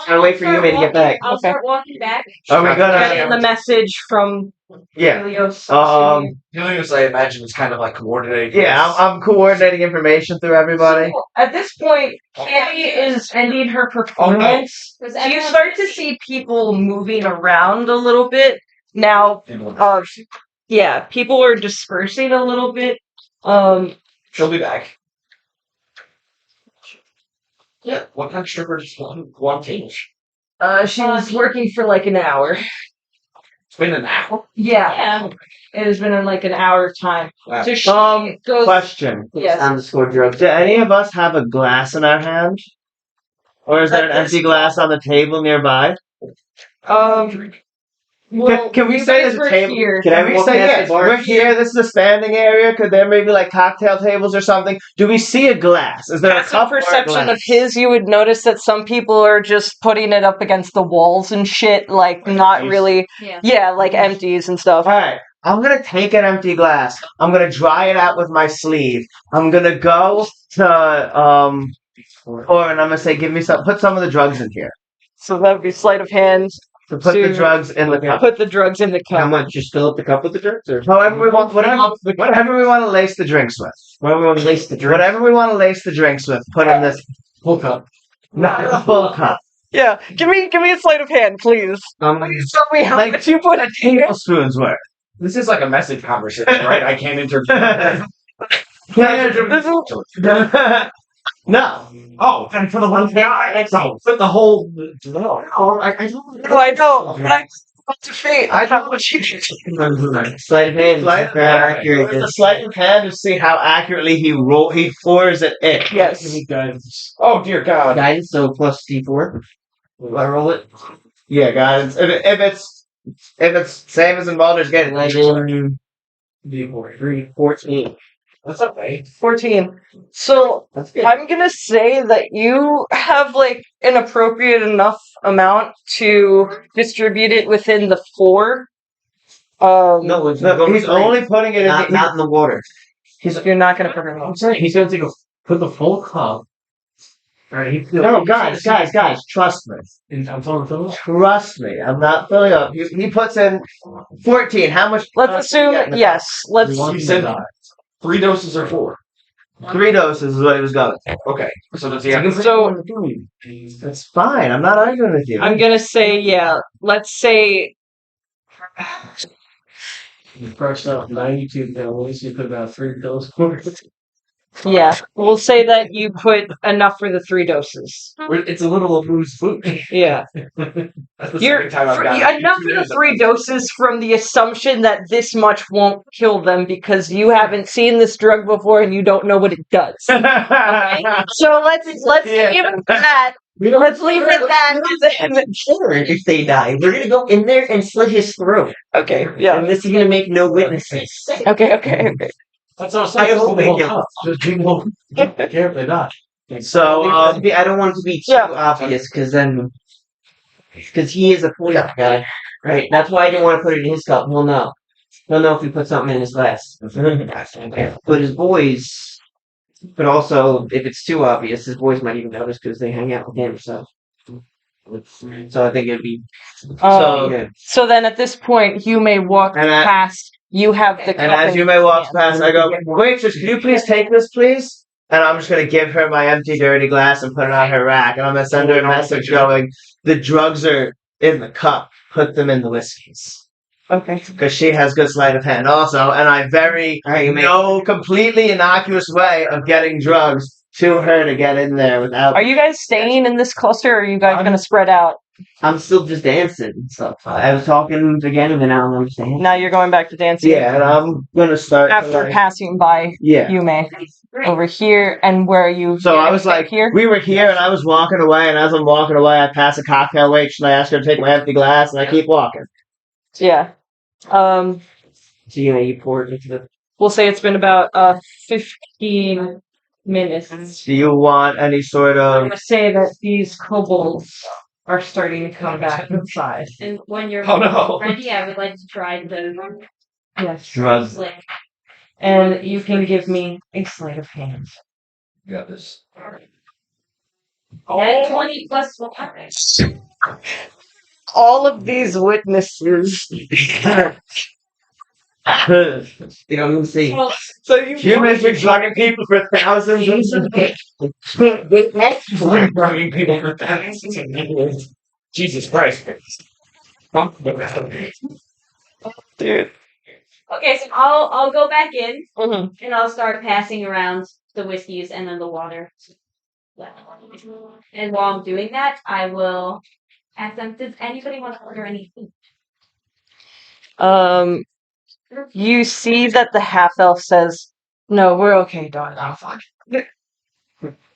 Gotta wait for you to get back. I'll start walking back. Are we gonna Getting the message from Yeah. Helios. Helios, I imagine, is kind of like coordinating. Yeah, I'm coordinating information through everybody. So, at this point, Candy is ending her performance. Does You everyone- start to see people moving around a little bit. Now, yeah, people are dispersing a little bit. She'll be back. Yeah, what kind of strippers want table? She was working for like an hour. It's been an hour. Yeah, it has been in like an hour time. Wow. So she goes. Question. Yes. Underscore drugs. Do any of us have a glass in our hand? Or is there an empty glass on the table nearby? Well, Can we you say guys there's a were table? here. Can we walk say past the yes? bar? We're here. This is a standing area. Could there maybe like cocktail tables or something? Do we see a glass? Is there a Passive cup or a perception glass? of his, you would notice that some people are just putting it up against the walls and shit, like not empties? really. Yeah. Yeah, like empties and stuff. All right. I'm gonna take an empty glass. I'm gonna dry it out with my sleeve. I'm gonna go to or and I'm gonna say, give me some. Put some of the drugs in here. So that would be sleight of hand. To put the drugs in the cup. Put the drugs in the How cup. much? Just fill up the cup with the drugs, or However we want, whatever we want to lace the drinks with. whatever we want to lace the drink? Whatever we want to lace the drinks with, put in this. Full cup. Not a full cup. Yeah, give me a sleight of hand, please. Please tell me how like much you put in here. tablespoons worth. This is like a message conversation, right? I can't intervene. This is- No. Oh, then for the one guy. No, put the whole. No, I don't. No, I know. But I'm about to fate. I know what you did. Sleight of hand. Sleight of hand. With a sleight of hand to see how accurately he pours it in. Yes. Oh dear God. Guidance, so plus D4. Will I roll it? Yeah, guys. If it's same as in Baldur's Gate, 11, D4, 3, 14. That's okay. 14. So That's good. I'm gonna say that you have like an appropriate enough amount to distribute it within the 4. No, it's no, he's only putting it in. not in the water. You're not gonna put it in. I'm saying he's gonna put the full cup. Right. No, guys, trust me. I'm telling Trust me. I'm not filling up. He puts in 14. How much? Let's assume yes. Let's. You said 3 doses or 4. 3 doses is what he was going. Okay. So does he have? So That's fine. I'm not arguing with you. I'm gonna say yeah. Let's say First off, 92 pills. You put about 3 pills for it. yeah. We'll say that you put enough for the 3 doses. It's a little loose food. Yeah. That's the You're second time I've gotten enough for the 3 doses from the assumption that this much won't kill them because you haven't seen this drug before and you don't know what it does. Okay? So let's Yeah. leave it at that. Let's leave it at that. If they die, we're gonna go in there and slit his throat. Okay. Yeah. And this is gonna make no witnesses. Okay. That's what I'm I saying. hope they kill. Just people carefully not. So, I don't want it to be too Yeah. obvious, because he is a cup guy, right? That's why I didn't want to put it in his cup. He'll know. He'll know if we put something in his glass. But his boys, but also if it's too obvious, his boys might even notice because they hang out with him. So I think it'd be good. So then at this point, you may walk And I- past. You have the cup and as in you may your walk hand. past, I go, waitress, can you please take this, please? And I'm just going to give her my empty, dirty glass and put it on her rack. And I'm going to send her a message going, the drugs are in the cup. Put them in the whiskeys. Okay. Because she has good sleight of hand also. And I completely innocuous way of getting drugs to her to get in there without... Are you guys staying in this cluster, or are you guys going to spread out? I'm still just dancing and stuff. I was talking again, and then now I'm just dancing. Now you're going back to dancing. Yeah, and I'm going to start... After passing by Yeah. Yume over here, and where are you? So I was like, here. we were here, and I was walking away, and as I'm walking away, I pass a cocktail waitress, and I ask her to take my empty glass, and I keep walking. Yeah. So you pour it into the. We'll say it's been about 15 minutes. Do you want any sort I'm of... going to say that these kobolds are starting to come back inside. And when you're Oh, no. ready, I would like to try the Yes. drugs? slick. And you can give me a sleight of hand. You got this. That 20 plus will happen. All of these witnesses. You know, let me see. So, So you Humans been drugging people for thousands of drugging people for thousands of years. Jesus Christ. dude. okay, so I'll go back in Mhm. and I'll start passing around the whiskeys and then the water. And while I'm doing that, I will ask them, does anybody want to order any food? You see that the half elf says, "No, we're okay, darling." Oh, fuck.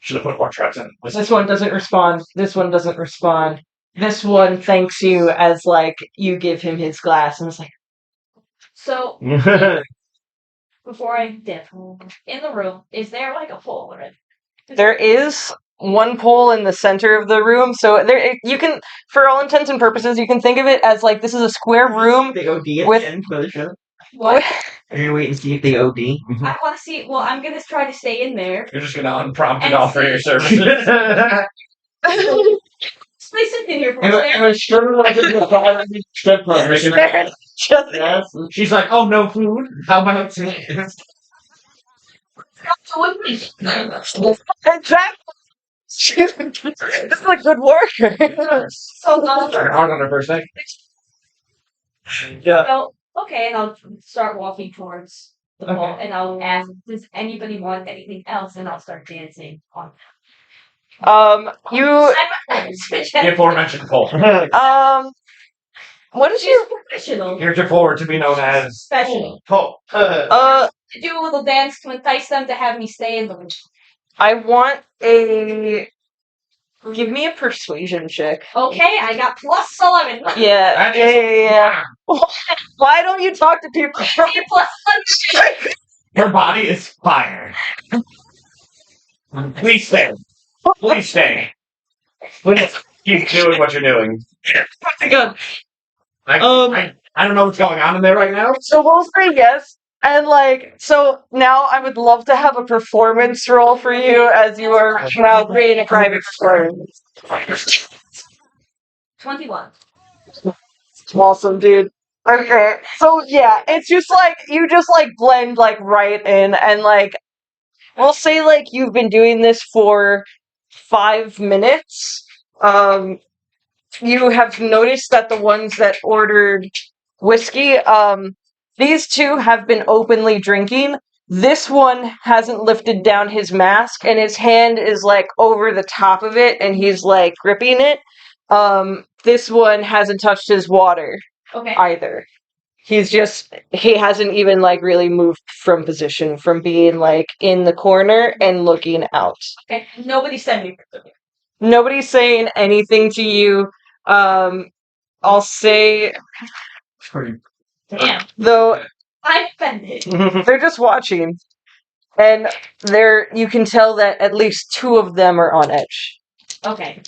Should have put more traps in. This one doesn't respond. This one doesn't respond. This one thanks you as like you give him his glass and it's like, So before I dip in the room, is there like a pole already? there is one pole in the center of the room, so there you can, for all intents and purposes, you can think of it as like this is a square room. The OD at With- the end for the show. What? Are you gonna wait and see if they OD? I want to see. Well, I'm gonna try to stay in there. You're just gonna unprompted And offer your see- services. Stay sitting here for a Am second. I sure like strip club? Just- Yes. She's like, oh, no food? How about Exactly. This is a good worker. So hard on her first day? Yeah. well, okay, and I'll start walking towards the pole, Okay. and I'll ask, does anybody want anything else? And I'll start dancing on. You The aforementioned pole. what is your Professional. Heretofore to be known as Special. Pole. Do a little dance to entice them to have me stay in the room. I want a give me a persuasion check. Okay, I got plus 11. Yeah. That Yeah, is- yeah, yeah. Why don't you talk to people? Plus 11. Her body is fire. Please stay. Please stay. Please keep doing what you're doing. Good. I don't know what's going on in there right now. So we'll say yes. And like, so now I would love to have a performance roll for you as you are now creating a crime experience. 21. Awesome, dude. Okay, so yeah, it's just like you just like blend like right in, and like we'll say like you've been doing this for 5 minutes. You have noticed that the ones that ordered whiskey, these two have been openly drinking. This one hasn't lifted down his mask, and his hand is like over the top of it, and he's like gripping it. This one hasn't touched his water Okay. either. He hasn't even like really moved from position from being like in the corner and looking out. Okay. Nobody said anything. Nobody's saying anything to you. I'll say Damn. though I'm offended. they're just watching, and you can tell that at least 2 of them are on edge. Okay.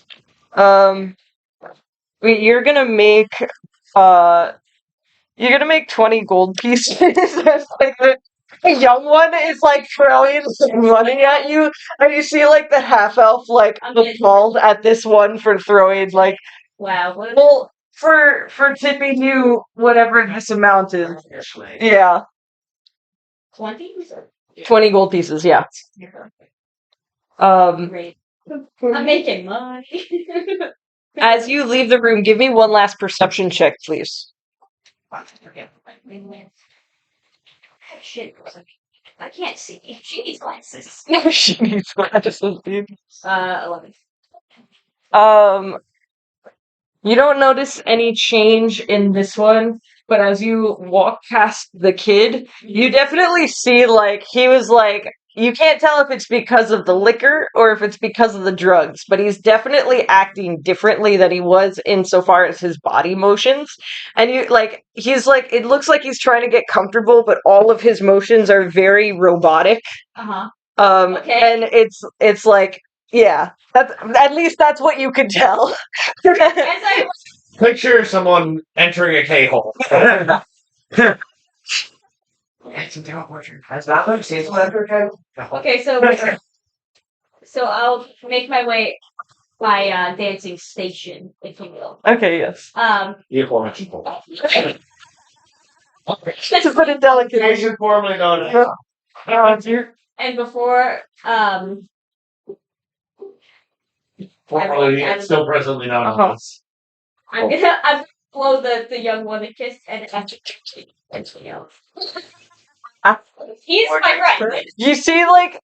You're gonna make 20 gold pieces. It's like the young one is like throwing some money at you, and you see like the half elf like I'm getting- appalled at this one for throwing like, Wow. What well, for tipping you whatever this amount is. Yeah, 20? 20 gold pieces. Yeah. Great. I'm making money. As you leave the room, give me one last perception check, please. Okay. Shit. I can't see. She needs glasses. She needs glasses, dude. 11. You don't notice any change in this one, but as you walk past the kid, you definitely see like he was like, you can't tell if it's because of the liquor or if it's because of the drugs, but he's definitely acting differently than he was insofar as his body motions. And he's like, it looks like he's trying to get comfortable, but all of his motions are very robotic. Uh-huh. Okay. And it's like, yeah, at least that's what you could tell. As I Picture someone entering a K-hole. Okay, so I'll make my way my dancing station, if you will. Okay, yes. The aforementioned. To put it delicately. Station formerly known as. And before Formerly, it's still presently known Uh-huh. as. I'm gonna blow the young one a kiss and after he's my friend. You see like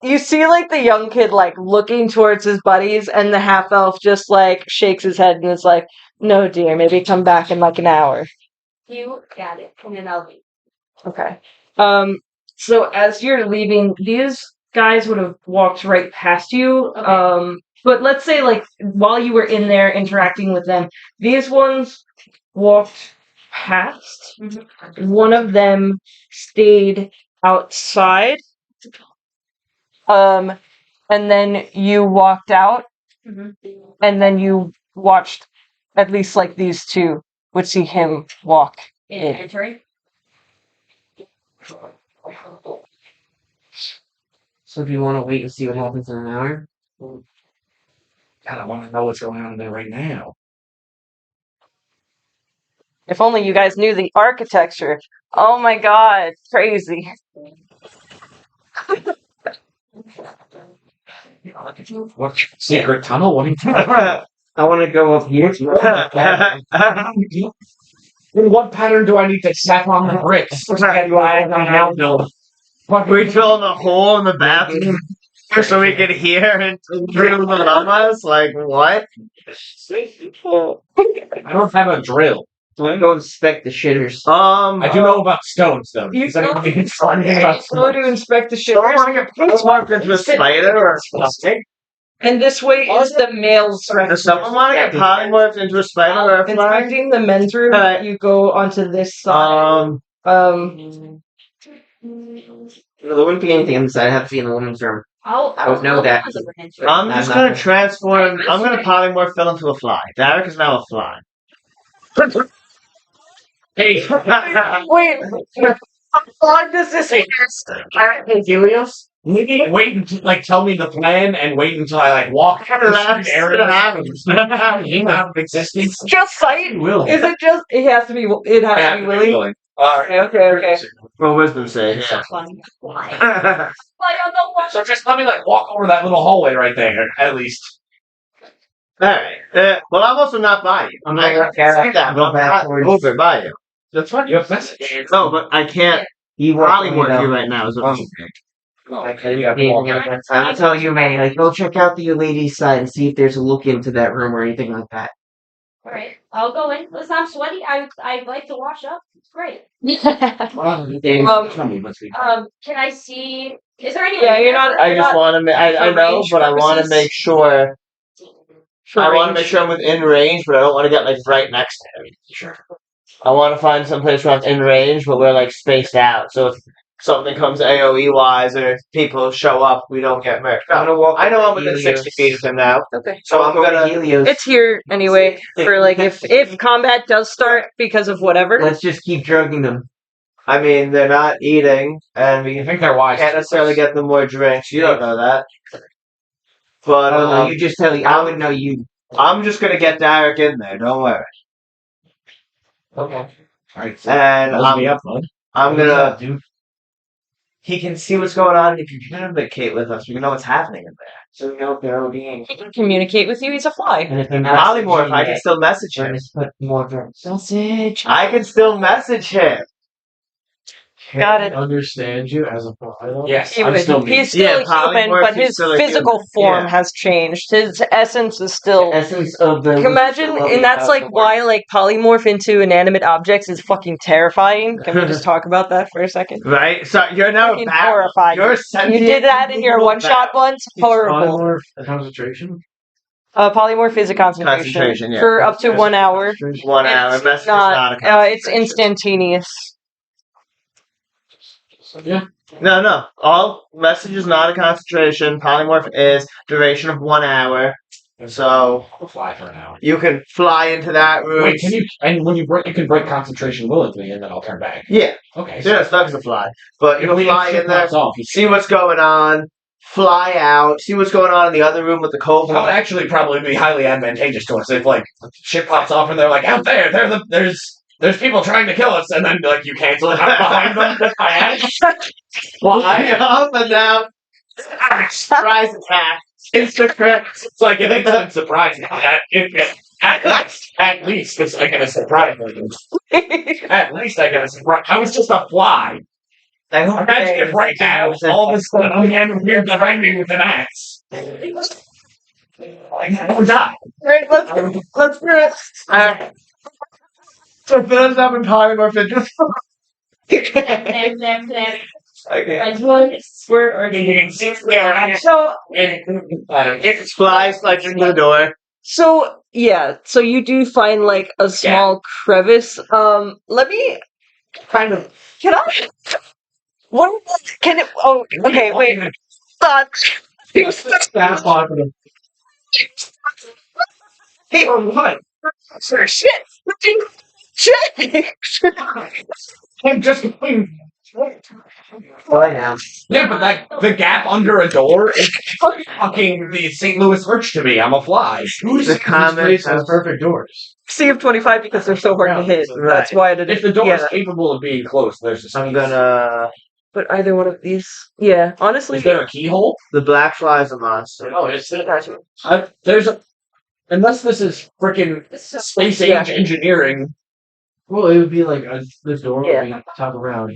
the young kid like looking towards his buddies, and the half elf just like shakes his head and is like, "No, dear, maybe come back in like an hour." You got it. And then I'll leave. Okay. So as you're leaving, these guys would have walked right past you. Okay. But let's say like while you were in there interacting with them, these ones walked past. One of them stayed outside. And then you walked out, and then you watched at least like these two would see him walk in. Entering. So do you want to wait and see what happens in an hour? God, I want to know what's going on there right now. If only you guys knew the architecture. Oh my god, crazy. What secret tunnel? What are you I want to go up here. In what pattern do I need to step on the bricks? We drilled a hole in the bathroom so we could hear and drill the llamas? Like, what? I don't have a drill. So I'm going to inspect the shitters. I do know about stones, though. You Does anybody know anything You about go stones? to inspect the Someone shitters, want to get postmarked into a spider or a snake? and this way is the male's Does someone want to get polymorphed into a spider or a fly? Inspecting the men's room, Alright. you go onto this side. There wouldn't be anything inside. I have to be in the women's room. I would know that. I'm just I'm gonna not- transform. I'm gonna polymorph Phil into a fly. Derek is now a fly. Hey, Wait, how long does this hey, Helios. Maybe wait until tell me the plan and wait until I walk How did that area. You have existence. just sight? Will. Is it just? It has to be. It has to be Willie. Okay. What wisdom say? So funny. Why? Why on the one? So just let me walk over that little hallway right there, at least. Alright. Well, I'm also not by you. I'm not I gonna can't say that, but I'm not backwards. over by you. That's fine. You have message. No, but I can't You polymorph you right now. Is what I'm Oh. saying. Okay, you have to walk. I'll tell you, man. Go check out the ladies' side and see if there's a look into that room or anything like that. All right, I'll go in. Listen, I'm sweaty. I like to wash up. It's great. Can I see? Is there any? Yeah, you're not- I just want to. I know, range but I want to purposes? make sure. For I want to range. make sure I'm within range, but I don't want to get right next to him. Sure. I want to find some place where I'm in range, but we're spaced out. So if something comes AOE wise, or if people show up, we don't get murked. I'm gonna walk I know I'm over within Helios. 60 feet of him now, Okay. so I'm gonna. Helios. It's here anyway for if combat does start because of whatever. Let's just keep drugging them. I mean, they're not eating, and I we think they're wise. can't necessarily get them more drinks. You don't know that, but Oh, no, you just tell me. I would know you. I'm just gonna get Derek in there. Don't worry, Okay. All right. and Hold me up, bud. I'm gonna. do. He can see what's going on. He can communicate with us. We know what's happening in there. So we know they're being. He can communicate with you. He's a fly. And if they're not Polymorph, I can still message We're him. gonna put more drinks. Sausage. I can still message him. Got it. Understand you as a provider. Yes, He I'm would. still me. He's still Yeah, a human, polymorph but is his still a physical human. form Yeah. has changed. His essence is still. Essence of the. Imagine, and that's why polymorph into inanimate objects is fucking terrifying. Can we just talk about that for a second? Right? So you're now Fucking back. horrifying. You're You sentient. did that in your one shot once. Horrible. Polymorph a concentration. Polymorph is a concentration, Concentration, yeah. for up to 1 hour. 1 hour. It's Message is not. not a It's instantaneous. So yeah. No. All message is not a concentration. Polymorph is duration of 1 hour. So I'll fly for an hour. you can fly into that room. Wait, can you? And when you can break concentration willingly, and then I'll turn back. Yeah. Okay. Yeah, it's not to fly. But you If can fly in there, Off, see what's going on, fly out, see what's going on in the other room with the That would cobalt. actually probably be highly advantageous to us if, like, shit pops off and they're like, out there, there's people trying to kill us, and then, like, you cancel it out behind them with my ass. Fly Why? up and down. Surprise attack. Instant crit. It's like an instant surprise. At least it's like a surprise. At least I get a surprise. I was just a fly. I hope Imagine if right now, all of a sudden, I'm getting here behind me with an axe. Like, I would die. Right, let's do it. So Phil's up in polymorph and just Snap, snap, snap. okay. Right, one. Swear, or you can see where I So am. Flies like into the door. So yeah, so you do find like a small crevice. Let me Kind of. can I what can it oh okay, wait. That's positive. Hey, what? Shit! Shit! I'm just going. Fly now. Yeah, but the gap under a door is fucking the St. Louis Arch to me. I'm a fly. The comment Place has says- perfect doors. C of 25 because they're so hard to hit. Right. That's why it If the door is yeah. capable of being closed, there's a space. I'm gonna. But either one of these, yeah. Honestly, Is there a keyhole? The black fly is a monster. Oh, it's there's a. Unless this is freaking space age engineering. Well, it would be like the door Yeah. would be top around.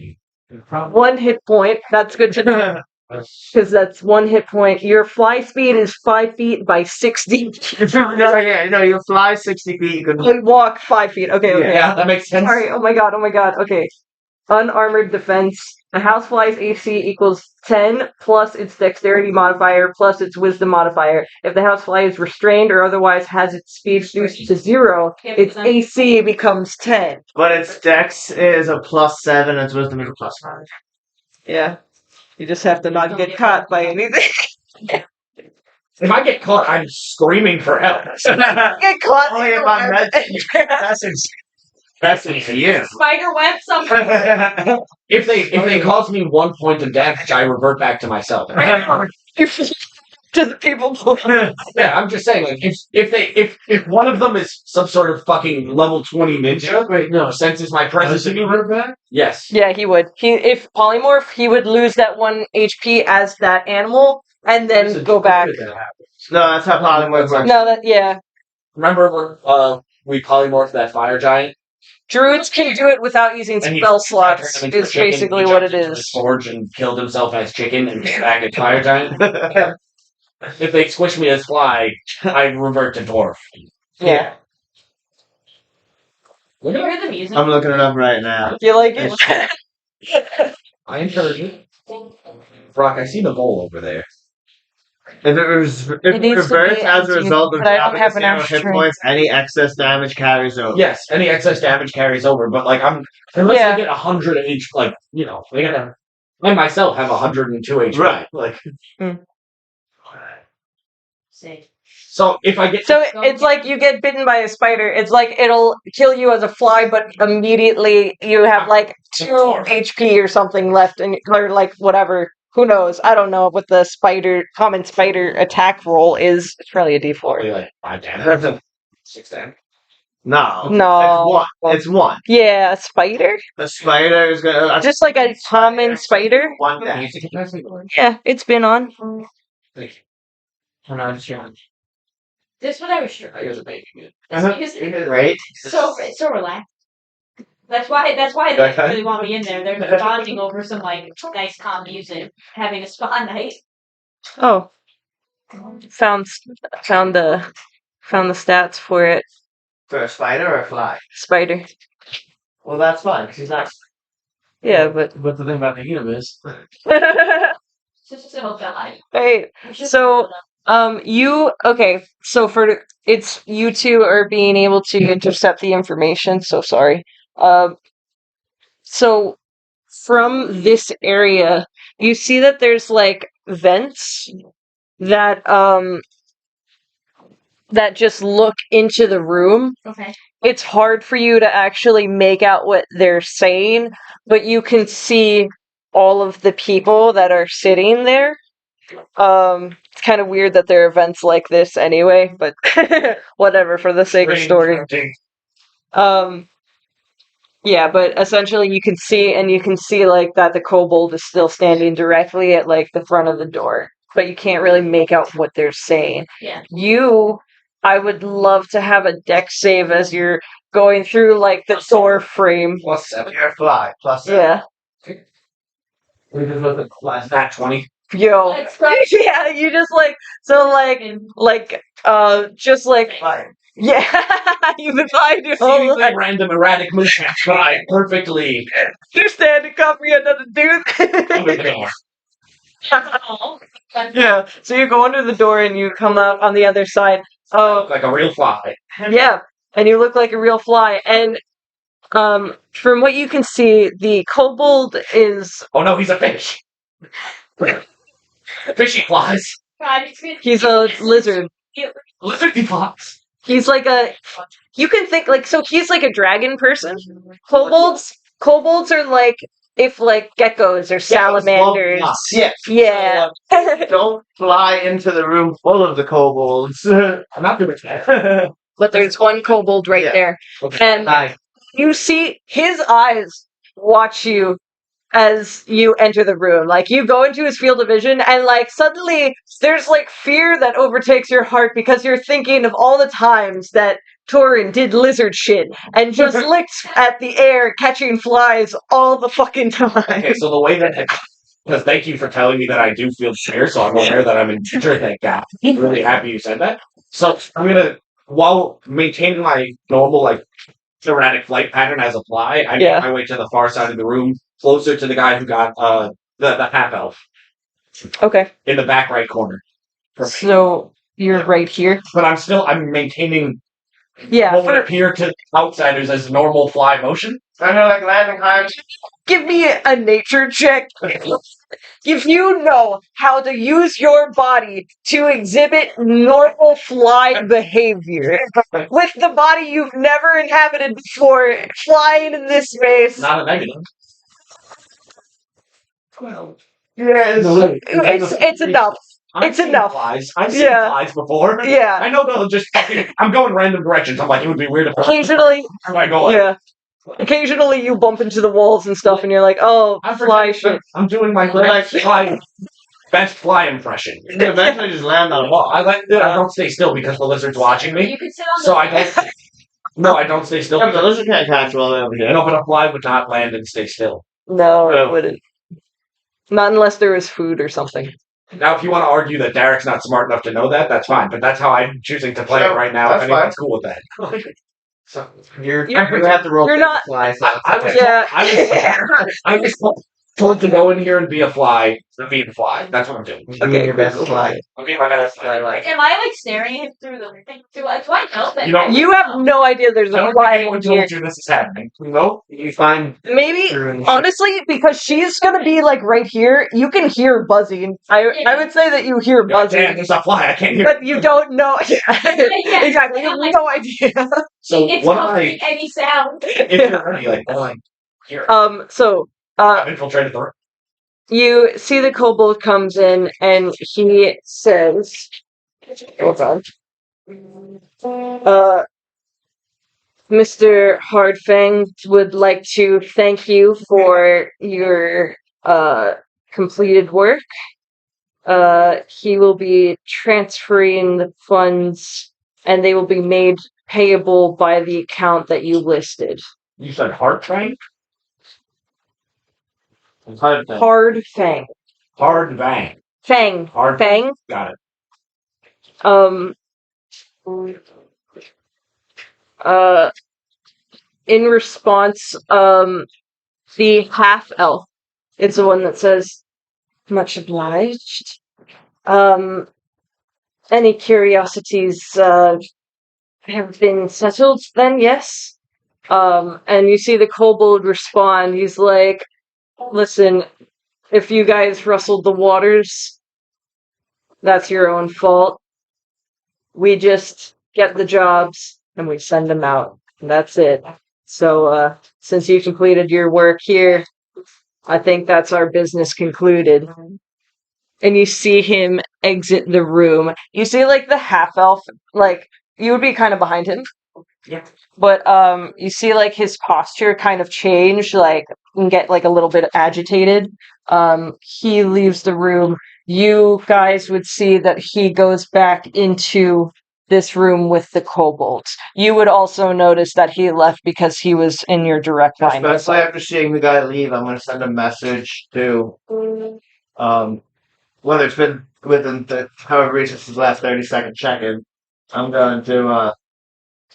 Probably. 1 hit point. That's good to know because that's 1 hit point. Your fly speed is 5 feet by 60. No, you fly 60 feet. You can. You walk 5 feet. Okay, okay. Yeah, that makes sense. Sorry. Oh my god. Okay. Unarmored defense. A housefly's AC equals 10 plus its dexterity modifier plus its wisdom modifier. If the housefly is restrained or otherwise has its speed reduced to 0, its AC becomes 10. But its dex is a +7 and its wisdom is a +5. Yeah. You just have to not get caught by anything. If I get caught, I'm screaming for help. Get caught. Only if I'm message you. Spider web something. If they cause me 1 point of damage, I revert back to myself. To the people. Yeah, I'm just saying, like, if one of them is some sort of fucking level 20 ninja, Wait, no. senses my Does presence, he revert back? yes. Yeah, he would. If polymorph, he would lose that 1 HP as that animal and There's then a go back. druid that happens. No, that's how polymorph works. No, that yeah. Remember when we polymorphed that fire giant? Druids can do it without using And he spell turned slots. him into a Is chicken, basically he what jumped it into his is. forge and killed himself as chicken and came back as fire giant. If they squish me as fly, I revert to dwarf. Yeah. Look at Hear the music. I'm looking it up right now. You like it? I encourage it. Brock, I see the bowl over there. If it needs to reverts be as a empty, result of but I don't dropping have zero enough hit strength. points, any excess damage carries over. Yes, any excess damage carries over, but like unless Yeah. I get 100 each, like I myself have 102 HP. Right. Like, Say. so if I get So it's like you get bitten by a spider. It's like it'll kill you as a fly, but immediately you have like 2 HP or something left, and or like whatever. Who knows? I don't know what the common spider attack roll is. It's probably a D4. probably like 5 damage, 6 damage. No. No. It's one. Yeah, a spider. The spider is gonna. Just like a common spider. One damage. Yeah, it's been on. Thank you. I'm not sure. This one I was sure. I was making it. Because Right? so relaxed. That's why they Okay. really want me in there. They're bonding over some like nice calm music, having a spa night. Oh, found the stats for it. For a spider or a fly? Spider. Well, that's fine, because he's not. Yeah, but But the thing about the Helium is, So bad. right. So so for it's you two are being able to intercept the information, so sorry. So from this area, you see that there's like vents that that just look into the room. Okay. It's hard for you to actually make out what they're saying, but you can see all of the people that are sitting there. It's kind of weird that there are events like this anyway, but whatever for the sake of story. Um, yeah, but essentially you can see like that the kobold is still standing directly at like the front of the door, but you can't really make out what they're saying. Yeah. I would love to have a deck save as you're going through like the door frame. Plus 7. You're a fly. Plus seven. Yeah. We just look at class. Nat 20. Yo. That's right. Yeah, you just like just like Fly. yeah, you find your whole Seemingly life. random erratic movement. Try perfectly. You stand to copy another dude. Oh, Yeah. So you go under the door and you come out on the other side. Oh, Like a real fly. yeah. And you look like a real fly. And from what you can see, the kobold is Oh no, he's a fish. Fishy flies. God, it's good. he's a lizard. Lizardy flies. He's like you can think like so he's like a dragon person. Kobolds are like if like geckos or salamanders. Yes. Yeah. Don't fly into the room full of the kobolds. I'm not doing that. But there's one kobold right Yeah. there. And Hi. you see his eyes watch you as you enter the room. Like you go into his field of vision and like suddenly there's like fear that overtakes your heart because you're thinking of all the times that Torin did lizard shit and just licked at the air catching flies all the fucking time. Okay, so the way that because thank you for telling me that I do feel fear, so I'm aware that I'm in danger. Thank God. I'm really happy you said that. So I'm gonna, while maintaining my normal like erratic flight pattern as a fly, I Yeah. make my way to the far side of the room, closer to the guy who got the half elf Okay. in the back right corner. Perfect. So you're right here. But I'm maintaining Yeah. what would appear to outsiders as normal fly motion. Kind of like landing hard. Give me a nature check. If you know how to use your body to exhibit normal fly behavior with the body you've never inhabited before, flying in this space, Not a negative. 12. Yes. it's enough. I've It's seen enough. Flies. I've seen Yeah. flies before. Yeah. I know they'll just fucking. I'm going random directions. I'm like, it would be weird if Occasionally, I go like, yeah. Occasionally you bump into the walls and stuff, and you're like, "Oh, I'm fly pretending shit." I'm doing my best fly impression. You eventually just land on a wall. I don't stay still because the lizard's watching me. You can sit on So the I don't. No, I don't stay still. Yeah, but the lizard can't catch well over here. No, but a fly would not land and stay still. No, it Oh. wouldn't. Not unless there was food or something. Now, if you want to argue that Derek's not smart enough to know that, that's fine. But that's how I'm choosing to play it Sure, right now. If that's anyone's cool with that. So You You're- have to roll. you're not- Fly, so I was, Yeah. I was told to go in here and be a fly, and be a fly. That's what I'm doing. Okay, your best fly. I'm being my best fly. Am I like staring him through the thing? Do I know that? You don't. You have no idea there's I a don't think fly anyone in here. told you this is happening. No. You find Maybe through honestly, because she's gonna be like right here, you can hear buzzing. I would say that you hear God damn, buzzing, there's a fly. I can't hear. but you don't know. Exactly, you have no idea. So It's what not I, making any sound. if you're ready, like, oh, like, here, So I've infiltrated the room. you see the kobold comes in and he says, "Hold on, Mr. Hardfang would like to thank you for your completed work. He will be transferring the funds, and they will be made payable by the account that you listed." You said heart train? hard thing. Hardfang. Hard bang. Fang. Hard Fang. Got it. In response, the half elf is the one that says, "Much obliged. Any curiosities have been settled then, yes?" And you see the kobold respond. He's like, "Listen, if you guys rustled the waters, that's your own fault. We just get the jobs and we send them out. And that's it. So, since you completed your work here, I think that's our business concluded." and you see him exit the room. You see like the half elf, like you would be kind of behind him. Yeah. But you see like his posture kind of change, like and get like a little bit agitated. He leaves the room. You guys would see that he goes back into this room with the kobolds. You would also notice that he left because he was in your direct line of Especially sight. after seeing the guy leave, I'm gonna send a message to whether it's been within however recent his last 30-second check-in. I'm going to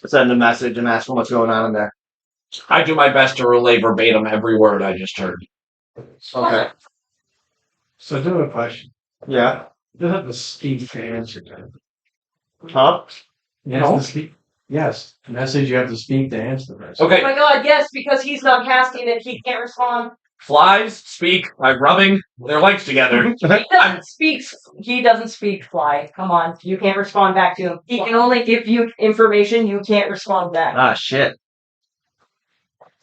send a message and ask him what's going on in there. I do my best to relay verbatim every word I just heard. Okay. So I do have a question. Yeah. You have to speak to answer that. Huh? You have No. to speak. Yes. Message you have to speak to answer the message. Okay, my god, yes, because he's not casting it, he can't respond. flies speak by rubbing their legs together. He doesn't speak fly. Come on. You can't respond back to him. He can only give you information, you can't respond back. Ah, shit.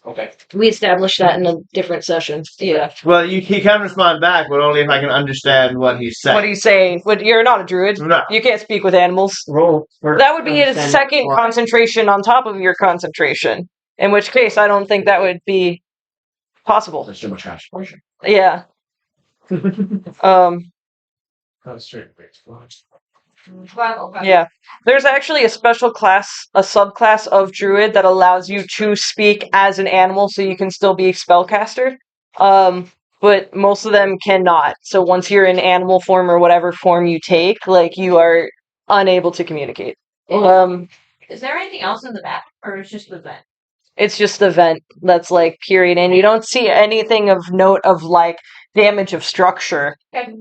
Okay. We established that in a different session. Yeah. Well, he can respond back, but only if I can understand what he's saying. What are you saying? You're not a druid. No. You can't speak with animals. Roll for That would be his understand second what- concentration on top of your concentration. In which case, I don't think that would be possible. There's too much concentration. Yeah. Concentrate. Yeah. There's actually a special class, a subclass of druid that allows you to speak as an animal so you can still be spellcaster. But most of them cannot. So once you're in animal form or whatever form you take, like you are unable to communicate. Is there anything else in the back, or it's just the vent? It's just the vent that's like period, and you don't see anything of note of like damage of structure. Okay.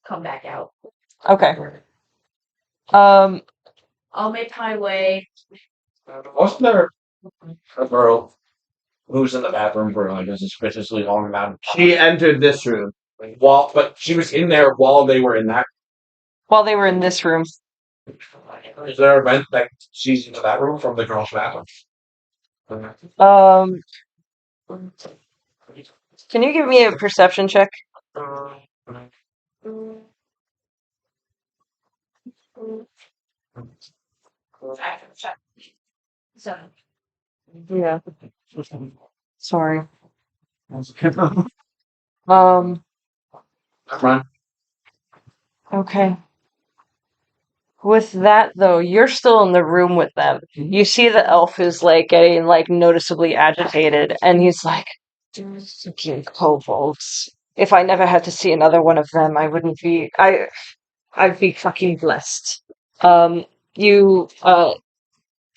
Come back out. Okay. I'll make my way. Wasn't there a girl who was in the bathroom for like a suspiciously long amount of She entered this room. time? But she was in there while they were in that. While they were in this room. Is there a vent that sees into that room from the girl's bathroom? Can you give me a perception check? Seven. Yeah. Sorry. Um. Run. Okay. With that though, you're still in the room with them. You see the elf is like getting like noticeably agitated, and he's like, "Fucking kobolds. If I never had to see another one of them, I wouldn't be. I'd be fucking blessed." You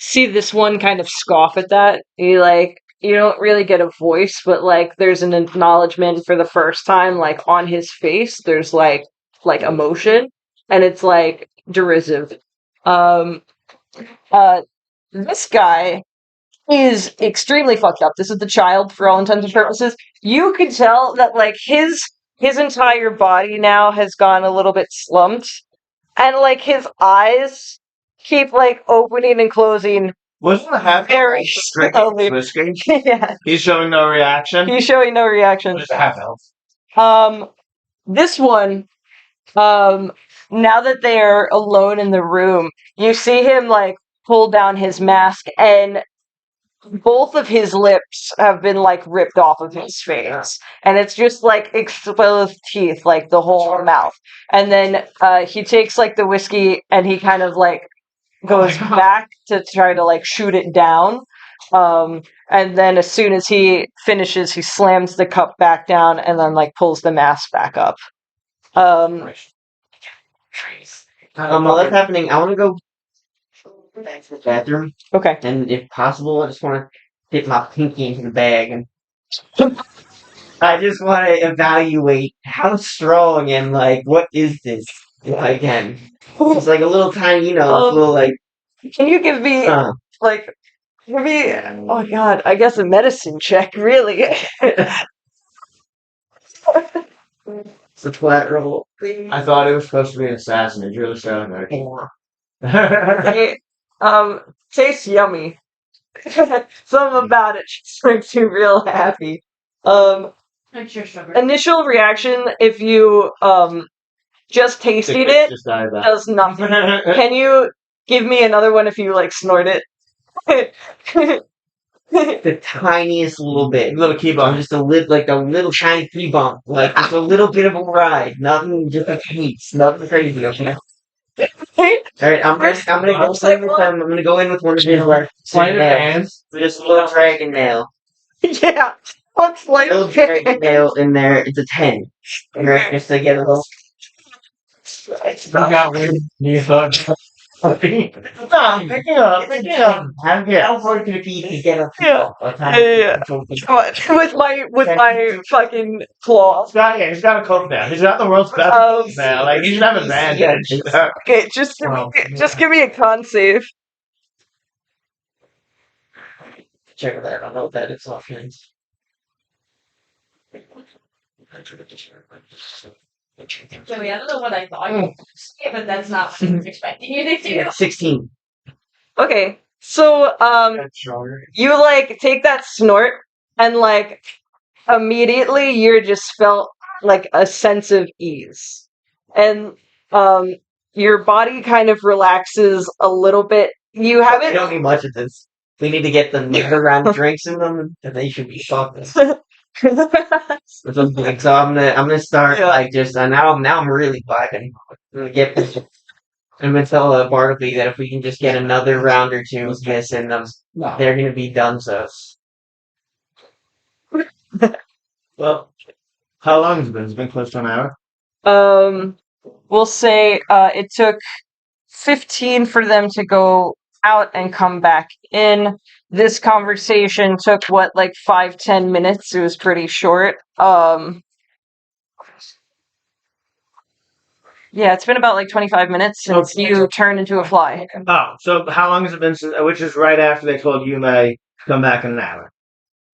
see this one kind of scoff at that. You don't really get a voice, but like there's an acknowledgement for the first time, like on his face. There's like emotion, and it's like derisive. This guy is extremely fucked up. This is the child for all intents and purposes. You could tell that like his entire body now has gone a little bit slumped, and like his eyes keep like opening and closing Wasn't the half very slowly. whiskey? Yeah, He's showing no reaction. he's showing no reaction. What is a half elf? This one, now that they are alone in the room, you see him like pull down his mask, and both of his lips have been like ripped off of his face, and it's just like exposed teeth, like the whole mouth. And then he takes like the whiskey, and he kind of like goes back to try to like shoot it down. And then as soon as he finishes, he slams the cup back down and then like pulls the mask back up. While that's happening, I want to go back to the bathroom, Okay. and if possible, I just want to dip my pinky into the bag, and I just want to evaluate how strong and like what is this again. It's like a little tiny, it's a little like. Can you give me like give me oh god, I guess a medicine check, really. It's a flat roll. I thought it was supposed to be an assassin. It really sounded like It, tastes yummy. Something about it just makes you real happy. It's your sugar. Initial reaction, if you Just tasting it Just died back. does nothing. Can you give me another one if you like snort it? The tiniest little bit. Little key bump. Just a little tiny key bump. Like just a little bit of a ride. Nothing just a piece. Nothing crazy, okay? Alright, I'm gonna go in with I'm gonna go in with one of his Sleight of nails. hand. Just a little dragon nail. Yeah. What's like Little dragon nail in there. It's a 10. Right, just to get a little. You got wind. You thought. No, pick it up. How hard could it be to get a Yeah. Yeah. with my fucking claws. He's got a coat now. He's not the world's best Um, now. Like, he should have a bandage. Okay, just give me a con save. Check that. I don't know what that is offhand. Joey, I don't know what I thought you were saying, but that's not what I was expecting you to do. 16. Okay, so you like take that snort and like immediately you're just felt like a sense of ease, and your body kind of relaxes a little bit. You We haven't. don't need much of this. We need to get the another round of drinks in them, and they should be fucked. So I'm gonna start Yeah. like just now I'm really vibing. I'm gonna get this. I'm gonna tell Bartleby that if we can just get another round or two of this in them, they're gonna be done. So Well, how long has it been? It's been close to an hour. We'll say it took 15 for them to go out and come back in. This conversation took what, like 5-10 minutes. It was pretty short. Yeah, it's been about like 25 minutes since Okay. you turned into a fly. Oh, so how long has it been since? Which is right after they told you may come back in an hour.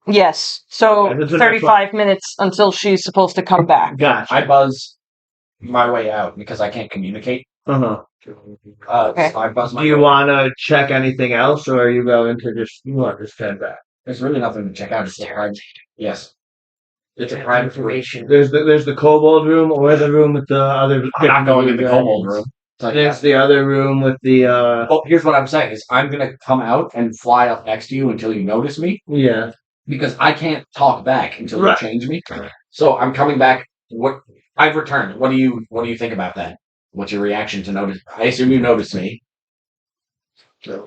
Yes, so And it's been 35 minutes until she's supposed to come back. Gotcha. I buzz my way out because I can't communicate. Uh-huh. Okay. So I buzz my Do you way want to check anything else, or are you going to you want to just head back? There's really nothing to check out. It's a private. Yes. It's a private information. There's the kobold room, or the room with the other. I'm not going in the kobold room. It's like There's the other room with the Well, here's what I'm saying: is I'm gonna come out and fly up next to you until you notice me, yeah. because I can't talk back until Right. you change me. So I'm coming back. What I've returned. What do you think about that? What's your reaction to notice? I assume you noticed me.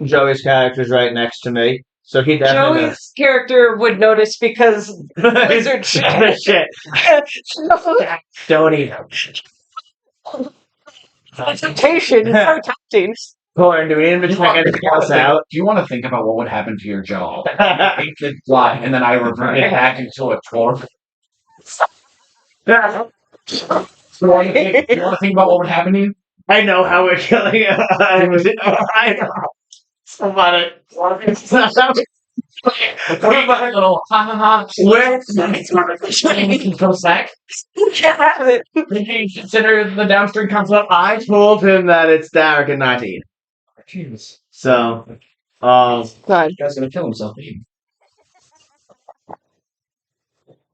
Joey's character's right next to me, so he definitely. Joey's character would notice because wizard shit. Shit. Don't even. Temptation is so tempting. Corn, do we need to check anything else out? Do you want to think about what would happen to your jaw? It could fly, and then I revert it back into a torque. Do you want to think about what would happen to you? I know how we're killing it. I know. Somebody. Little ha ha ha. Where? Go sack. Yeah. Did you consider the downstream concept? I told him that it's Derek at 19. Jeez. So, God. This guy's gonna kill himself.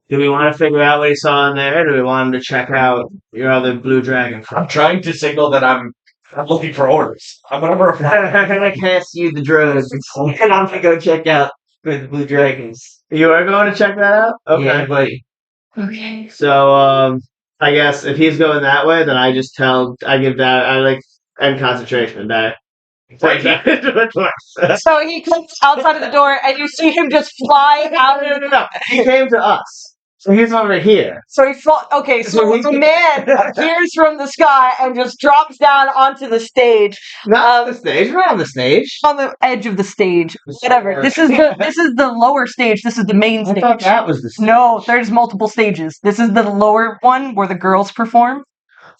do we want to figure out what he saw in there? Or do we want him to check out your other blue dragon? I'm trying to signal that I'm looking for orders. I'm gonna I'm gonna cast you the drugs, and I'm gonna go check out for the blue dragons. You are going to check that out? Okay. Yeah, buddy. Okay. So, I guess if he's going that way, then I just give that, I like, end concentration, that. So he comes outside of the door, and you see him just fly out. No. He came to us. So he's over here. So he fought. Okay, so the man appears from the sky and just drops down onto the stage, Not the stage. We're on the stage. on the edge of the stage. Whatever. This is the lower stage. This is the main I thought stage. that was the stage. No, there's multiple stages. This is the lower one where the girls perform,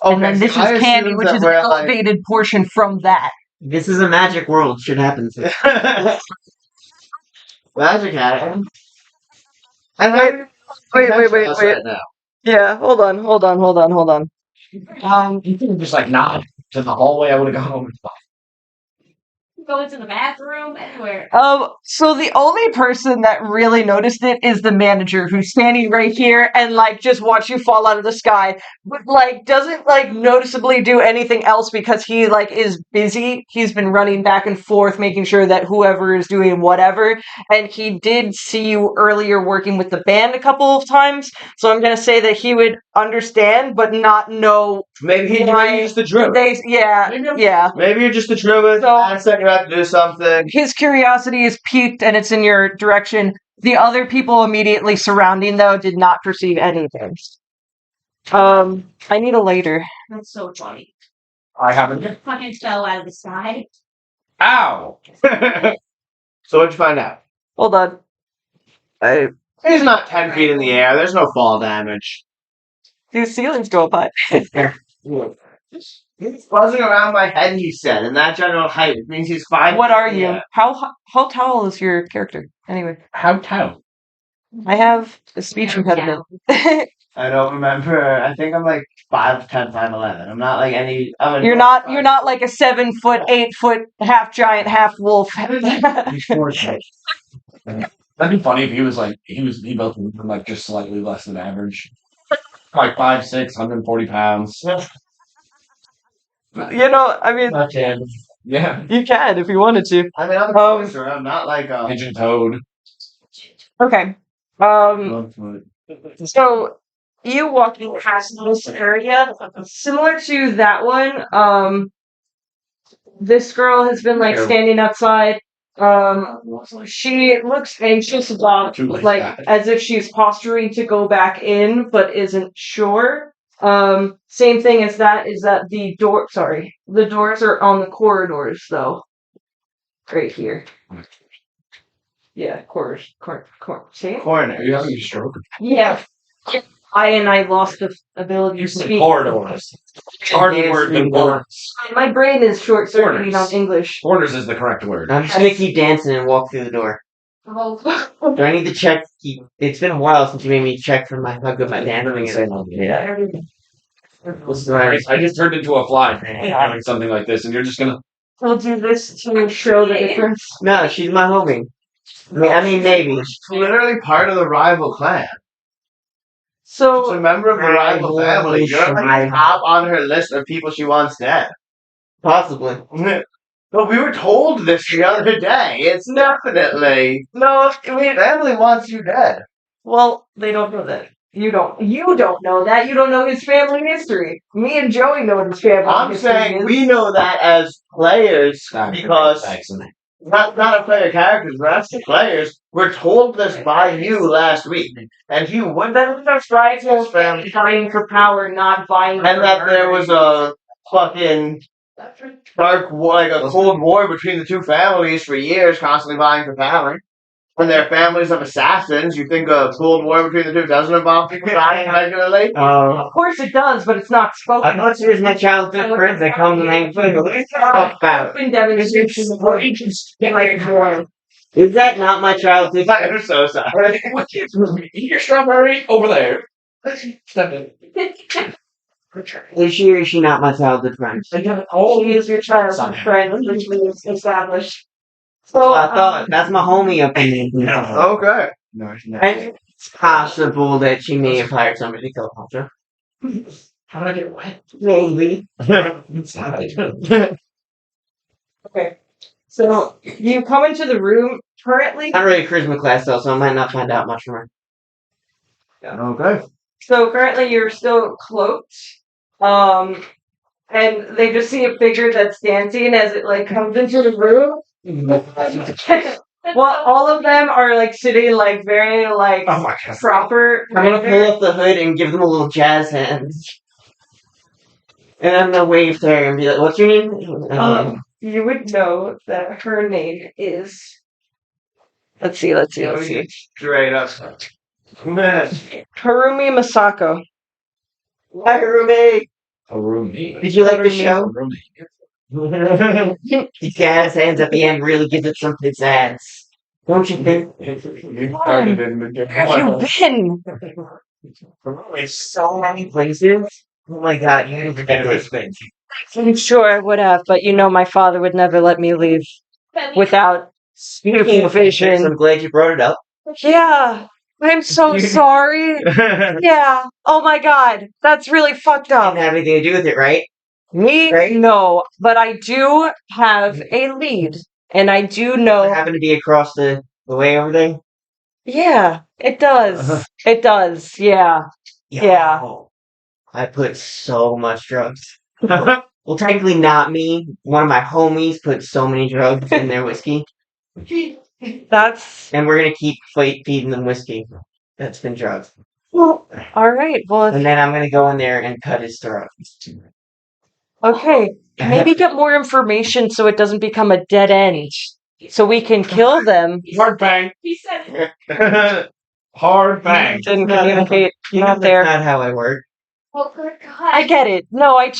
and then this I is Candy, assumed which that is an we're, like- elevated portion from that. This is a magic world. Shit happens. Magic hat. Wait. Yeah, hold on. You could have just like nodded to the hallway. I would have gone home. Go into the bathroom, anywhere. So the only person that really noticed it is the manager who's standing right here and like just watch you fall out of the sky, but like doesn't like noticeably do anything else because he like is busy. He's been running back and forth making sure that whoever is doing whatever, and he did see you earlier working with the band a couple of times. So I'm gonna say that he would understand, but not know. Maybe you're just the druid. Yeah. Maybe you're just the druid. So- I said you have to do something. His curiosity is piqued and it's in your direction. The other people immediately surrounding, though, did not perceive anything. I need a lighter. That's so funny. I haven't. Fucking fell out of the sky. Ow! So what'd you find out? Hold on. He's not 10 feet in the air. There's no fall damage. These ceilings go up high. He's buzzing around my head, he said, and that general height means he's 5 What feet are in the you? air. How tall is your character? Anyway, How tall? I have a speech impediment. I don't remember. I think I'm like 5'10", 5'11". I'm not like any. You're not like a 7 foot, 8 foot, half giant, half wolf. He's 4 feet. That'd be funny if he was like he built like just slightly less than average. Like 5'6", 140 pounds. I mean, Not yet. Yeah. you can if you wanted to. I mean, I'm a closer. I'm not like a. Pigeon toed. Okay. 1 foot. So you walking past this area, similar to that one, this girl has been like standing outside. She looks anxious about Too late, like guys. as if she's posturing to go back in, but isn't sure. Same thing as that is that the doors are on the corridors though. Right here. Yeah, corridors. See? Corner. Are you having a stroke? Yeah. I lost the ability You to said speak. corridors. Harder word than corners. My brain is short circuiting on Corners. English. Corners is the correct word. I'm just gonna keep dancing and walk through the door. Oh, Do I need to check? It's been a while since you made me check for how good my dancing is. Yeah. What's the right? I just turned into a fly having something like this, and you're just gonna. We'll do this to show the difference. No, she's my homie. I mean, maybe. She's literally part of the rival clan. She's a So member of the rival family. You're like top on her list of people she wants dead. Possibly. But we were told this the other day. It's definitely no, wait. family wants you dead. Well, they don't know that. You don't know that. You don't know his family history. Me and Joey know his family I'm history. saying we know that as players because not a player characters, but as the players, we're told this by you last week, and he would That was our striving family vying for power, not vying and for that there murder. was a fucking dark war, like a cold war between the two families for years, constantly vying for power. When they're families of assassins, you think a cold war between the two doesn't involve people dying regularly? Of course it does, but it's not spoken. I thought she was my childhood friend that comes and hangs with me. What are you talking about? Open demonstration of war. Is that not my childhood friend? I'm so sorry. Eat your strawberry over there. Step in. Is she or is she not my childhood friend? She is your childhood friend, which means established. So I thought that's my homie up in there. Okay. And it's possible that she may have hired somebody to kill Hunter. How did I get wet? Maybe. okay. So you come into the room currently. Not really a charisma class though, so I might not find out much from her. Okay. So currently you're still cloaked. And they just see a figure that's dancing as it like comes into the room. Well, all of them are like sitting like very like Oh my god. proper. I'm gonna pull up the hood and give them a little jazz hands. And I'm gonna wave to her and be like, what's your name? You would know that her name is. Let's see. Straight up. Harumi Masako. Hi, roommate. A roommate. Did you like the show? Roommate. The jazz hands at the end really gives it some pizzazz. Don't you think? You started in the Where you been? There's so many places. Oh my god, you never get this thing. I'm sure I would have, but you know my father would never let me leave. without supervision. I'm glad you brought it up. Yeah, I'm so sorry. Yeah. Oh my god, that's really fucked Didn't up. have anything to do with it, right? Me? Right? No, but I do have a lead, and I do It know. happened to be across the way over there. Yeah, it does. It does. Yeah. Yeah. Yo, I put so much drugs. Well, technically not me. One of my homies put so many drugs in their whiskey, That's and we're gonna keep feeding them whiskey. That's been drugs. all right. Well, And then I'm gonna go in there and cut his throat. okay. Maybe get more information so it doesn't become a dead end. So we can kill them. Hard bang. He said it. Hard bang. Didn't communicate. You know Not that's there. not how I work. Oh, good God. I get it. No, I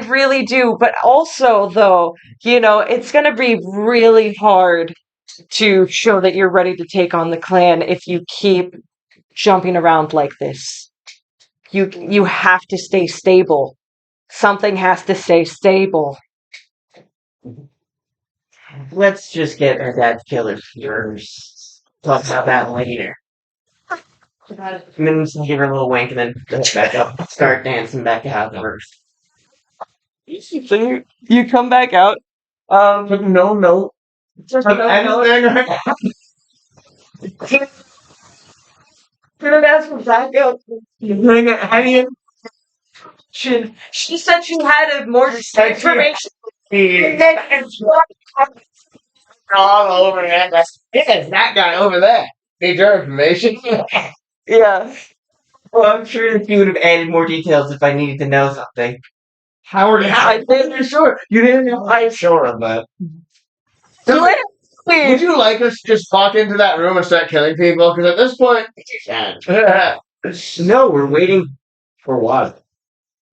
really do. But also, though, it's going to be really hard to show that you're ready to take on the clan if you keep jumping around like this. You have to stay stable. Something has to stay stable. Let's just get our dad's killers first. Talk about that later. And then just give her a little wink and then go back up. Start dancing back out first. So you come back out. No. Just Of anything right back out. She said she had more information. all over it. It's that guy over there. Need your information. Yeah. Well, I'm sure that you would have added more details if I needed to know something. Howard, I think You're sure? You didn't know? I'm sure of that. Would Please. you like us to just walk into that room and start killing people? Because at this point, you can. No, we're waiting for what?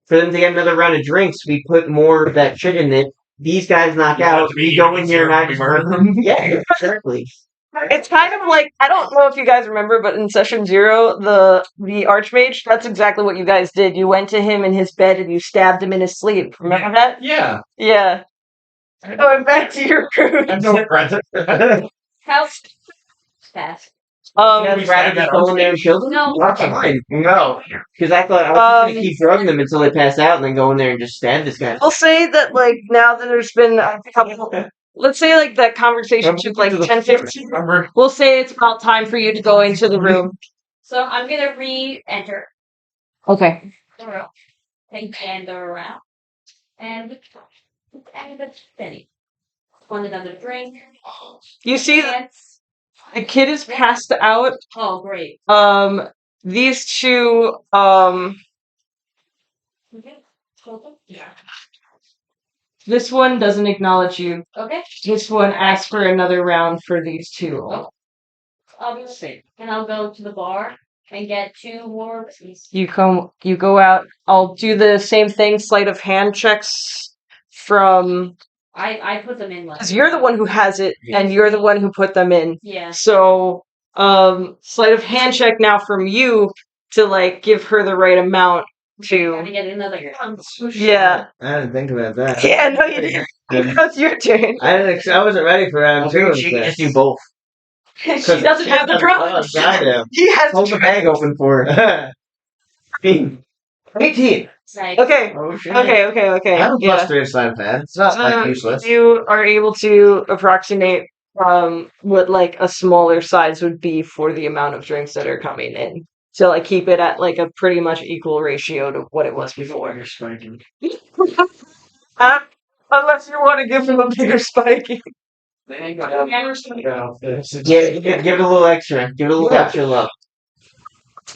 for them to get another round of drinks. We put more of that shit in it. These guys knock out. We go in here and I just murder them. Yeah, exactly. It's kind of like, I don't know if you guys remember, but in session 0, the Archmage, that's exactly what you guys did. You went to him in his bed and you stabbed him in his sleep. Remember that? Yeah. Yeah. Going back to your room. I'm no present. How fast? You Um, guys rather just go in there and kill them? No. That's fine. No. Because I thought I was going to keep drugging them until they pass out and then go in there and just stab this guy. I'll say that, like, now that there's been a couple, let's say, like, that conversation took, like, 10, 15. We'll say it's about time for you to go into the room. So I'm gonna re-enter Okay. the room. Take Xander around. And the Benny. Want another drink? You see that Dance. the kid is passed out. Oh, great. These two, Okay. Yeah. this one doesn't acknowledge you. Okay. This one asks for another round for these two. I'll be safe. And I'll go to the bar and get 2 more whiskeys. You go out. I'll do the same thing, sleight of hand checks from, I put them in like. because you're the one who has it, and you're the one who put them in. Yeah. So, sleight of hand check now from you to, like, give her the right amount Gotta to, get another. yeah. I didn't think about that. Yeah, no, you didn't. That's your turn. I wasn't ready for round two. She can just do both. She doesn't have the drugs. I do. He has Hold the bag open for her. 18. Like, Okay. Oh, shit. Okay. I have a Yeah. plus 3 sleight of hand. It's not like useless. You are able to approximate what, like, a smaller size would be for the amount of drinks that are coming in. So, like, keep it at, like, a pretty much equal ratio to what it was before. You're spiking. Unless you want to give him a bigger spiking. They ain't gonna have Yeah, give it a little extra. Give it a little Yeah. extra love.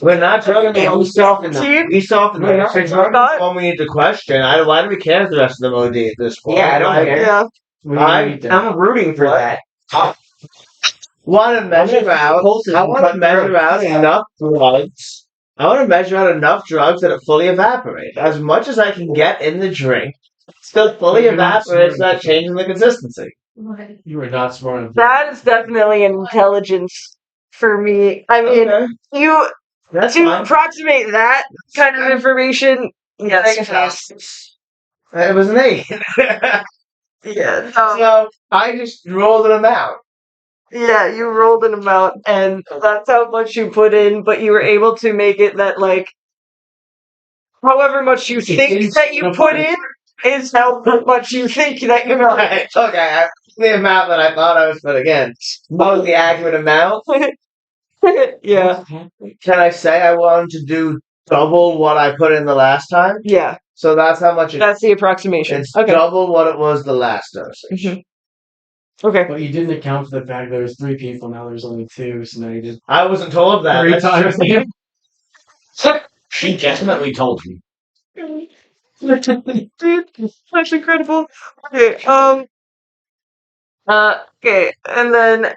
We're not drugging Yeah, we soften them. See? We soften We're them. not drugging when we need to question. Why do we care if the rest of them OD at this point? Yeah, I don't care. Yeah. I'm rooting for What? that. Want to measure out. I want to measure out enough drugs. I want to measure out enough drugs that it fully evaporates. As much as I can get in the drink, still fully You're not evaporates, smart. not changing the consistency. You are not smart enough. That is definitely an intelligence for me. I mean, Okay, you that's to fine. approximate that kind of information. Yes. It was an 8. Yeah. So I just rolled an amount. Yeah, you rolled an amount, and that's how much you put in, but you were able to make it that, like, however much you think that you put in is how much you think that you got. Right. Okay, the amount that I thought I was putting in. What was the accurate amount? Yeah, Can I say I wanted to do double what I put in the last time? yeah, So that's how much that's the approximation. it's Okay. double what it was the last dosage. Mhm. Okay. But you didn't account for the fact there was 3 people, now there's only 2, so now you did I wasn't told that. 3 That's times. true. She definitely told you. Dude, that's incredible. Okay, okay, and then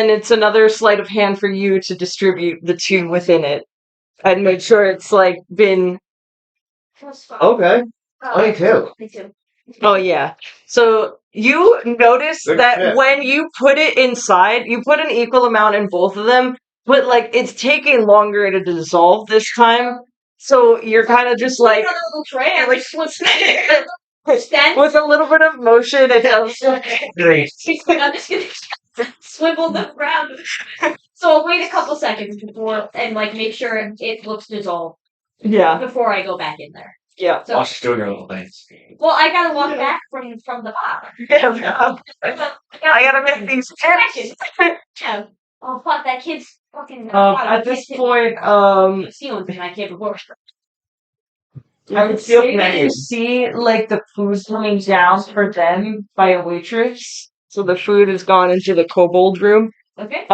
it's another sleight of hand for you to distribute the 2 within it and make sure it's like been. Okay. 22. Me too. Oh yeah. So you notice Good that shit. when you put it inside, you put an equal amount in both of them, but like it's taking longer to dissolve this time. So you're kind of just like Like a little tray, I like stand. with a little bit of motion, it does. Great. I'm just gonna swivel them around. So I'll wait a couple seconds before and like make sure it looks dissolved Yeah, before I go back in there. yeah. So While she's doing her little dance. well, I gotta walk back from the bar. Yeah. I gotta make these Seconds. Yeah. Oh fuck! That kid's fucking. At this point, Stealing from my kid before. I would say that you see like the food coming down for them by a waitress. So the food has gone into the kobold room. Okay.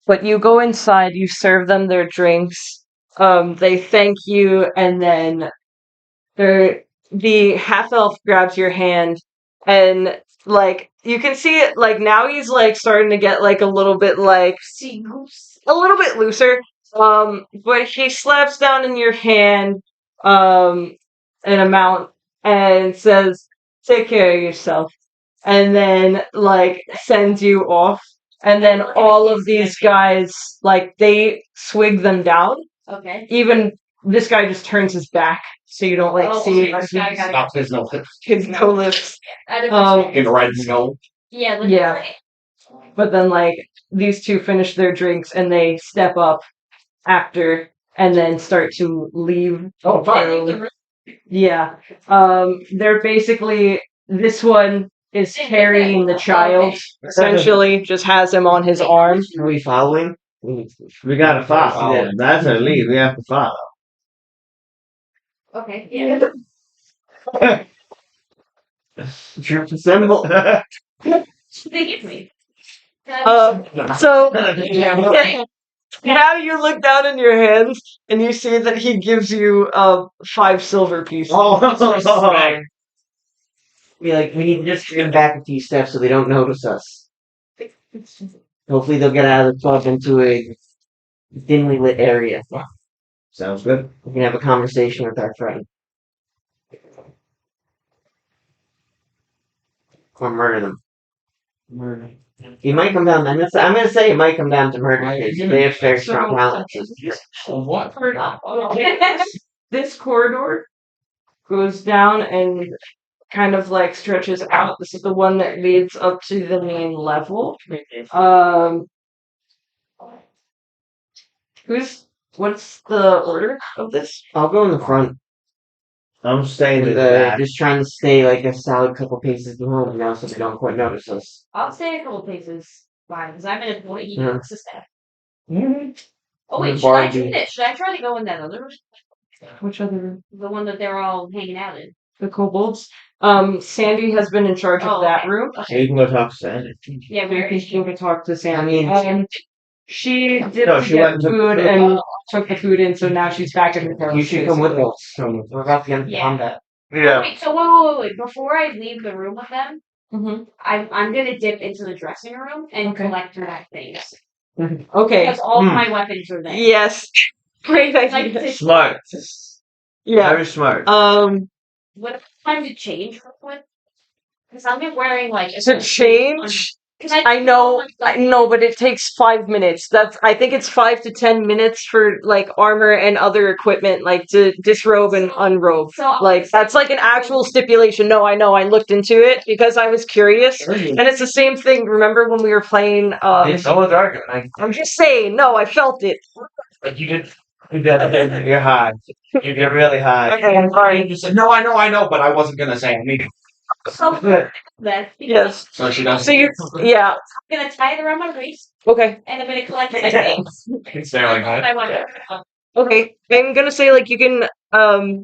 But you go inside, you serve them their drinks. They thank you, and then the half elf grabs your hand, and like you can see it. Like now he's like starting to get like a little bit like See goose. a little bit looser. But he slaps down in your hand, an amount and says, "Take care of yourself," and then like sends you off. And then all of these guys, like they swig them down. Okay. Even this guy just turns his back, so you don't like Oh, see okay. Got it. Stop his no lips. his no lips. I didn't Um, understand. In the red snow. Yeah. yeah. But then like these two finish their drinks and they step up after and then start to leave. Oh, I fine. think the Yeah. They're basically this one is carrying the child, essentially, just has him on his arm. Are we following? We gotta follow. Yeah. That's our lead. We have to follow. Okay. Yeah. Troops assemble. They give me. So now you look down in your hands and you see that he gives you 5 silver pieces. Oh, Be like, we need to just turn back a few steps so they don't notice us. Hopefully they'll get out of the club into a dimly lit area. sounds good. We can have a conversation with our friend. Or murder them. Murder. He might come down. I'm gonna say it might come down to murder Right, because you're they gonna- have very strong so- balances. What? This corridor goes down and kind of like stretches out. This is the one that leads up to the main level. What's the order of this? I'll go in the front. I'm staying in With, the back. just trying to stay like a solid couple paces behind now so they don't quite notice us. I'll stay a couple places fine because I'm in a point. He Yeah. wants to step. Oh wait, The should I bar do dude. this? Should I try to go in that other room? Which other? The one that they're all hanging out in. The kobolds. Sandy has been in charge of Oh, that okay. room. So you can go talk to Sandy. Yeah, where Maybe is she can talk to Sandy. mean- She did No, she get went and took food food. and took the food in, so now she's back in the You should come with us. We're about to get into Yeah. combat. Yeah. Wait, so wait. Before I leave the room with them, Mhm. I'm gonna dip into the dressing room and Okay. collect my things. Okay. Because all Hmm. of my weapons are there. Yes. Great Like, idea. Smart. Yeah. Very smart. What time to change real quick? Because I'm wearing like To change, I know, but it takes 5 minutes. I think it's 5 to 10 minutes for like armor and other equipment, like to disrobe and unrobe. So Like that's like an actual stipulation. No, I know. I looked into it because I was curious, and it's the same thing. Remember when we were playing? It's someone's argument. I'm just saying. No, I felt it. Like you did. You're high. You're really high. Okay, I'm sorry. You said no, I know, but I wasn't gonna say anything. So that's Yes. So she doesn't. So you, yeah. I'm gonna tie it around my waist Okay. and I'm gonna collect my things. It's there like that. I want Okay. I'm gonna say like you can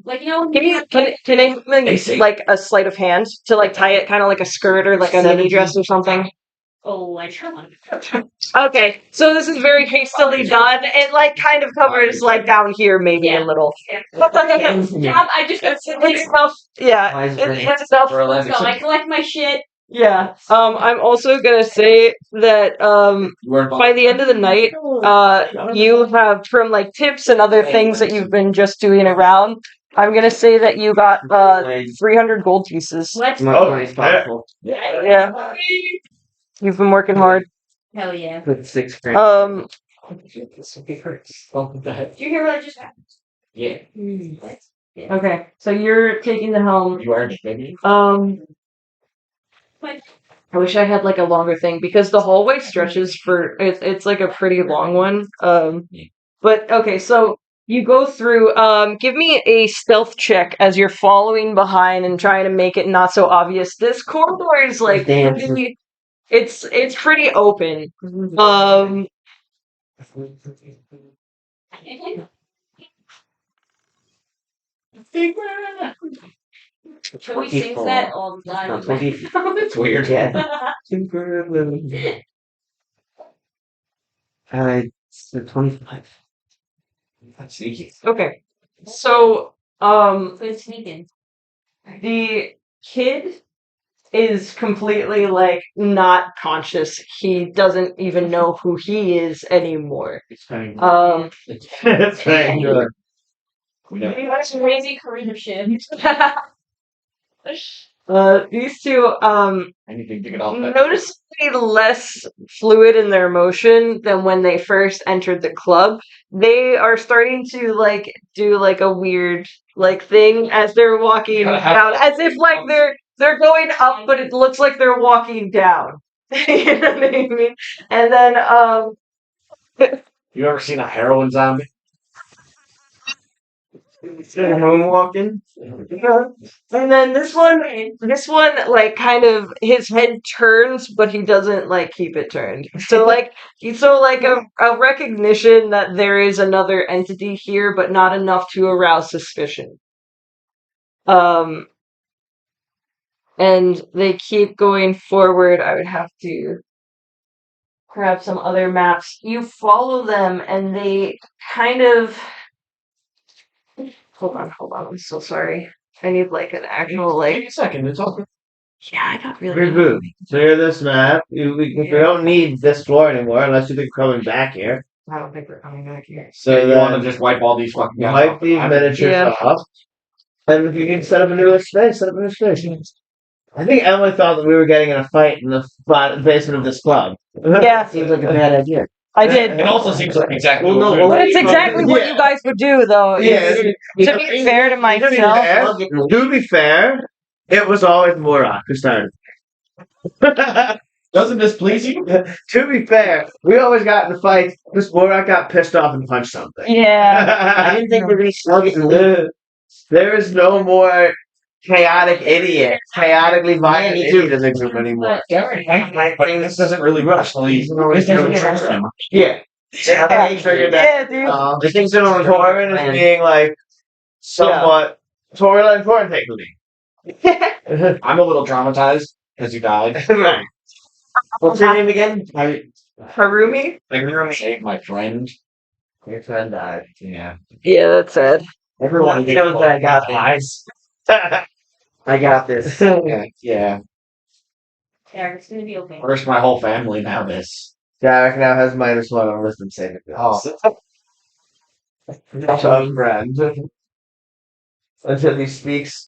like you know can I like a sleight of hand to like tie it kind of like a skirt or like a mini dress or something? oh I try. Okay, so this is very hastily done. It like kind of covers like down here maybe a Yeah. little. I just got It's stuff. Yeah, Why is it it's stuff. For 11. so I collect my shit. Yeah. I'm also gonna say that You weren't by the end of the night, you have from like tips and other things that you've been just doing around. I'm gonna say that you got 300 gold pieces. What? Much money as possible. Yeah, you've been working hard. Hell yeah. With 6 grand. Did you hear what I just happened? Yeah. Okay, so you're taking the helm. You are baby. What? I wish I had like a longer thing because the hallway stretches for it's like a pretty long one. But okay, so you go through. Give me a stealth check as you're following behind and trying to make it not so obvious. This corridor is like Damn. pretty, it's pretty open. Joey sings that all the time. It's weird. Yeah. It's the 25. That's sneaky. Okay, so Good sneaking. the kid is completely like not conscious. He doesn't even know who he is anymore. It's very good. That's crazy career shift. These two Anything to get off that. noticeably less fluid in their motion than when they first entered the club. They are starting to like do like a weird like thing as they're walking down, as if like they're going up, but it looks like they're walking down. You know what I mean? And then You ever seen a heroin zombie? Moonwalking. and then this one, like kind of his head turns, but he doesn't like keep it turned. So like a recognition that there is another entity here, but not enough to arouse suspicion. And they keep going forward. I would have to grab some other maps. You follow them, and they kind of. Hold on. I'm so sorry. I need like an actual like. Give me a second. It's all good. Yeah, I got really. Reboot. Clear this map. We don't need this floor anymore unless you think we're coming back here. I don't think we're coming back here. So you want to then just wipe all these fucking guys wipe off? these miniatures Yeah. off. And if you can set up a new space, set up a new space. I think Emily thought that we were getting in a fight in the basement of this club. Yeah, Seems like a bad idea. I did. It also seems like exactly Well, what no, we're well, But doing. it's exactly what Yeah. you guys would do, though. Yeah. To be fair to myself, To be fair, it was always Morak who started. Doesn't this please you? To be fair, we always got in fights. This Morak got pissed off and punched something. I yeah. didn't think we were going to slug it and leave. There is no more chaotic idiot, chaotically violent me too. idiot in the group anymore. But this doesn't really rush. So this doesn't trust him. Yeah. I figured that. Yeah, dude. The things that are Torin is being like somewhat Torin important technically. I'm a little traumatized because you died. Right. What's your name again? Harumi? Like, you saved my friend. Your friend died. Yeah. Yeah, that's sad. Everyone knows that I got eyes. I got this. Yeah. Eric, it's gonna be okay. First, my whole family. Now this. Derek now has -1 on wisdom saving Oh. throws. Tough friend. Until he speaks